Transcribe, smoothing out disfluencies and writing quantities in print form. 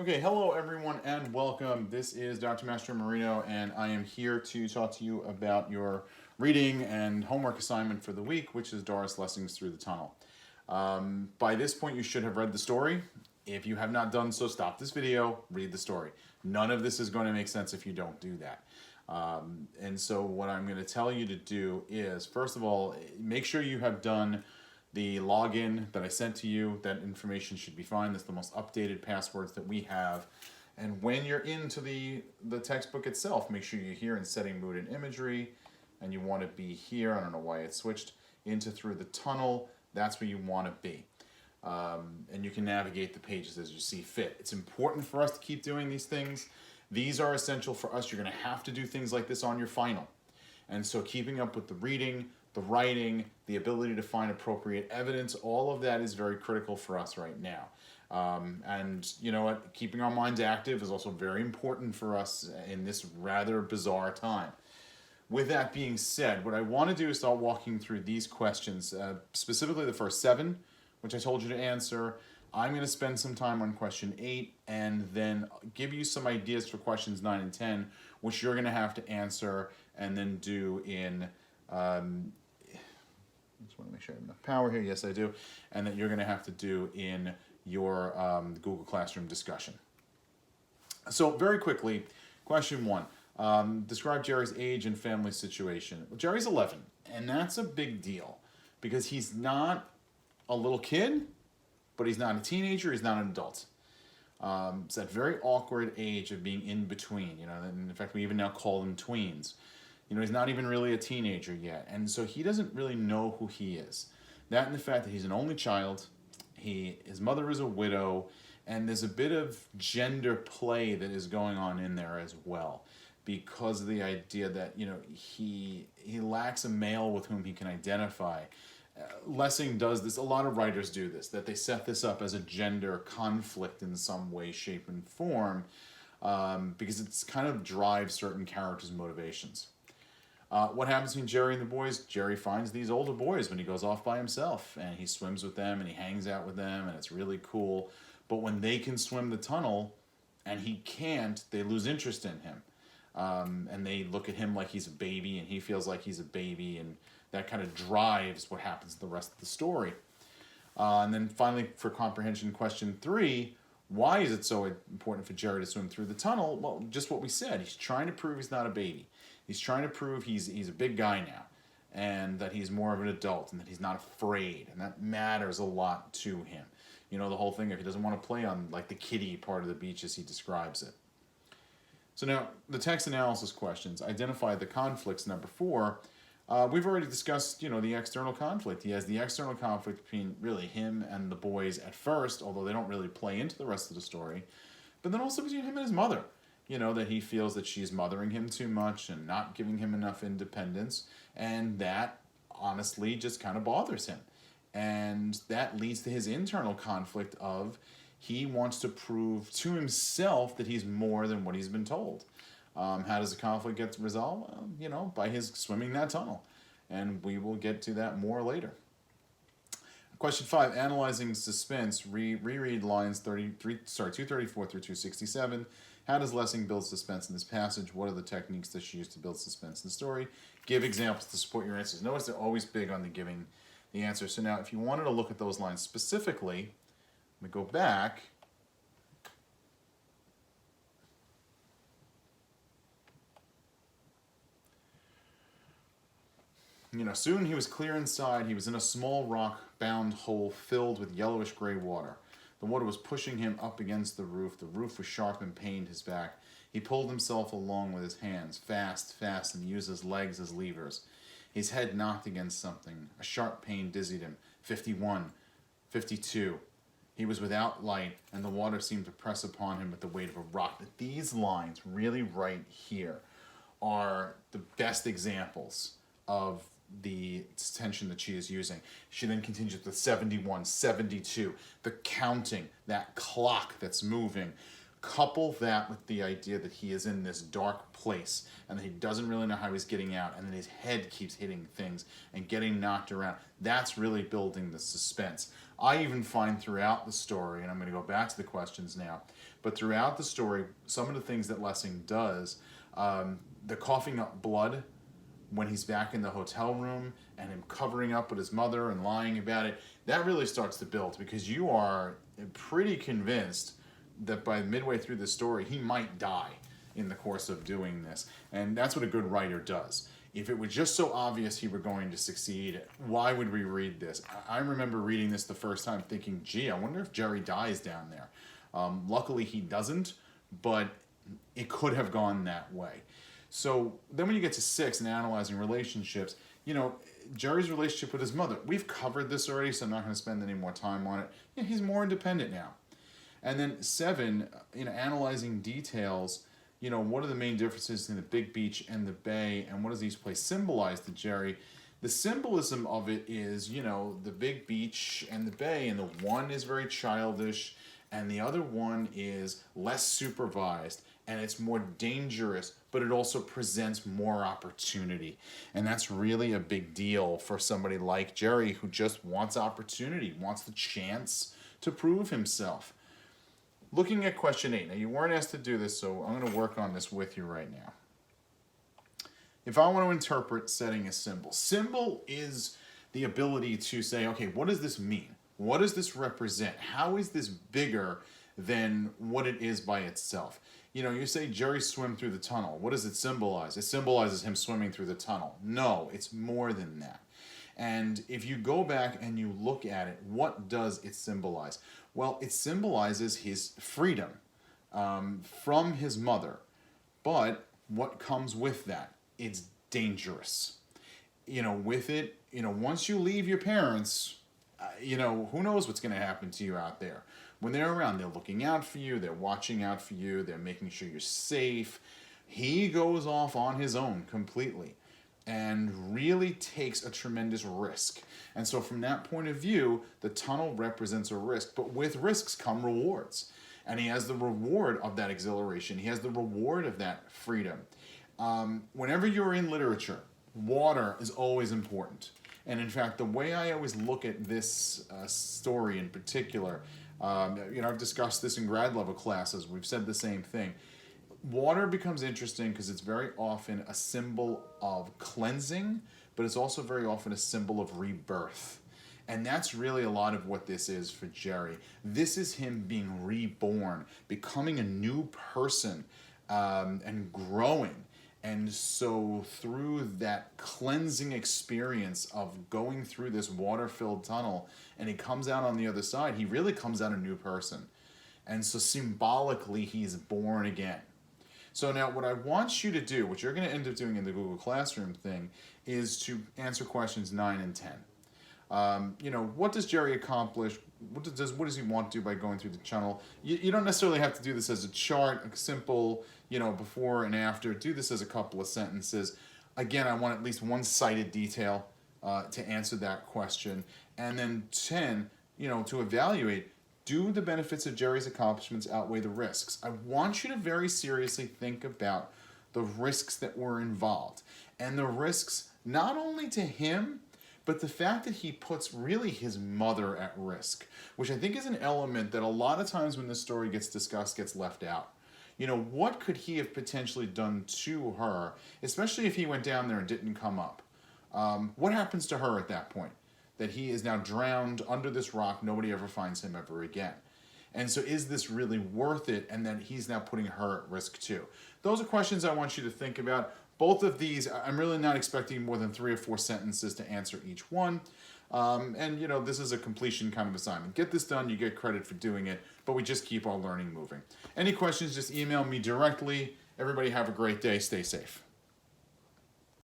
Okay, hello everyone and welcome. This is Dr. Master Marino, and I am here to talk to you about your reading and homework assignment for the week, which is Doris Lessing's Through the Tunnel. By this point, you should have read the story. If you have not done so, stop this video, read the story. None of this is going to make sense if you don't do that. And so, what I'm going to tell you to do is, first of all, make sure you have done the login that I sent to you. That information should be fine. That's the most updated passwords that we have. And when you're into the textbook itself, make sure you're here in Setting Mood and Imagery, and you want to be here. I don't know why it switched into Through the Tunnel. That's where you want to be. And you can navigate the pages as you see fit. It's important for us to keep doing these things. These are essential for us. You're going to have to do things like this on your final. And so keeping up with the reading, the writing, the ability to find appropriate evidence, all of that is very critical for us right now. And you know what? Keeping our minds active is also very important for us in this rather bizarre time. With that being said, what I want to do is start walking through these questions, specifically the first 7, which I told you to answer. I'm going to spend some time on question 8 and then give you some ideas for questions 9 and 10, which you're going to have to answer and then do in just want to make sure I have enough power here. Yes, I do. And that you're going to have to do in your Google Classroom discussion. So very quickly, question 1. Describe Jerry's age and family situation. Well, Jerry's 11, and that's a big deal because he's not a little kid, but he's not a teenager, he's not an adult. It's that very awkward age of being in between, and in fact, we even now call them tweens. He's not even really a teenager yet, and so he doesn't really know who he is. That and the fact that he's an only child, his mother is a widow, and there's a bit of gender play that is going on in there as well, because of the idea that he lacks a male with whom he can identify. Lessing does this. A lot of writers do this. That they set this up as a gender conflict in some way, shape, and form, because it's kind of drives certain characters' motivations. What happens between Jerry and the boys? Jerry finds these older boys when he goes off by himself, and he swims with them, and he hangs out with them, and it's really cool. But when they can swim the tunnel, and he can't, they lose interest in him. And they look at him like he's a baby, and he feels like he's a baby, and that kind of drives what happens in the rest of the story. And then finally, for comprehension, question 3, why is it so important for Jerry to swim through the tunnel? Well, just what we said. He's trying to prove he's not a baby. He's trying to prove he's a big guy now, and that he's more of an adult, and that he's not afraid, and that matters a lot to him. The whole thing, if he doesn't want to play on like the kiddie part of the beach as he describes it. So now, the text analysis questions. Identify the conflicts, number 4. We've already discussed, the external conflict. He has the external conflict between really him and the boys at first, although they don't really play into the rest of the story, but then also between him and his mother. That he feels that she's mothering him too much and not giving him enough independence, and that honestly just kind of bothers him. And that leads to his internal conflict of he wants to prove to himself that he's more than what he's been told. How does the conflict get resolved? Well, by his swimming that tunnel. And we will get to that more later. Question 5, analyzing suspense. Reread lines 234 through 267. How does Lessing build suspense in this passage? What are the techniques that she used to build suspense in the story? Give examples to support your answers. Notice they're always big on the giving the answer. So now, if you wanted to look at those lines specifically, let me go back. Soon he was clear inside. He was in a small rock-bound hole filled with yellowish-gray water. The water was pushing him up against the roof. The roof was sharp and pained his back. He pulled himself along with his hands, fast, and used his legs as levers. His head knocked against something. A sharp pain dizzied him. 51, 52. He was without light, and the water seemed to press upon him with the weight of a rock. These lines, really right here, are the best examples of the tension that she is using. She then continues with 71, 72, the counting, that clock that's moving. Couple that with the idea that he is in this dark place and that he doesn't really know how he's getting out, and then his head keeps hitting things and getting knocked around. That's really building the suspense. I even find throughout the story, and I'm going to go back to the questions now, but throughout the story, some of the things that Lessing does, the coughing up blood when he's back in the hotel room and him covering up with his mother and lying about it, that really starts to build, because you are pretty convinced that by midway through the story, he might die in the course of doing this. And that's what a good writer does. If it was just so obvious he were going to succeed, why would we read this? I remember reading this the first time thinking, gee, I wonder if Jerry dies down there. Luckily he doesn't, but it could have gone that way. So then when you get to 6 and analyzing relationships, you know, Jerry's relationship with his mother, we've covered this already, so I'm not going to spend any more time on it. You know, he's more independent now. And then 7, you know, analyzing details, you know, what are the main differences in the big beach and the bay, and what does each place symbolize to Jerry? The symbolism of it is, you know, the big beach and the bay, and the one is very childish, and the other one is less supervised, and it's more dangerous, but it also presents more opportunity. And that's really a big deal for somebody like Jerry, who just wants opportunity, wants the chance to prove himself. Looking at question 8. Now, you weren't asked to do this, so I'm going to work on this with you right now. If I want to interpret setting a symbol, symbol is the ability to say, okay, what does this mean? What does this represent? How is this bigger than what it is by itself? You know, you say Jerry swim through the tunnel. What does it symbolize? It symbolizes him swimming through the tunnel. No, it's more than that. And if you go back and you look at it, what does it symbolize? Well, it symbolizes his freedom from his mother. But what comes with that? It's dangerous. You know, with it, you know, once you leave your parents, you know, who knows what's going to happen to you out there. When they're around, they're looking out for you, they're watching out for you, they're making sure you're safe. He goes off on his own completely and really takes a tremendous risk. And so from that point of view, the tunnel represents a risk, but with risks come rewards. And he has the reward of that exhilaration. He has the reward of that freedom. Whenever you're in literature, water is always important. And in fact, the way I always look at this story in particular, you know, I've discussed this in grad level classes. We've said the same thing. Water becomes interesting because it's very often a symbol of cleansing, but it's also very often a symbol of rebirth. And that's really a lot of what this is for Jerry. This is him being reborn, becoming a new person, and growing. And so through that cleansing experience of going through this water-filled tunnel, and he comes out on the other side, he really comes out a new person. And so symbolically, he's born again. So now what I want you to do, what you're going to end up doing in the Google Classroom thing, is to answer questions 9 and 10. You know, what does Jerry accomplish? What does he want to do by going through the tunnel? You don't necessarily have to do this as a chart, a simple, you know, before and after. Do this as a couple of sentences. Again, I want at least one cited detail to answer that question. And then 10, you know, to evaluate, do the benefits of Jerry's accomplishments outweigh the risks? I want you to very seriously think about the risks that were involved. And the risks not only to him, but the fact that he puts really his mother at risk, which I think is an element that a lot of times when this story gets discussed gets left out. You know, what could he have potentially done to her, especially if he went down there and didn't come up? What happens to her at that point? That he is now drowned under this rock, nobody ever finds him ever again. And so is this really worth it? And then he's now putting her at risk too. Those are questions I want you to think about. Both of these, I'm really not expecting more than 3 or 4 sentences to answer each one. And you know, this is a completion kind of assignment. Get this done, you get credit for doing it, but we just keep our learning moving. Any questions, just email me directly. Everybody have a great day, stay safe.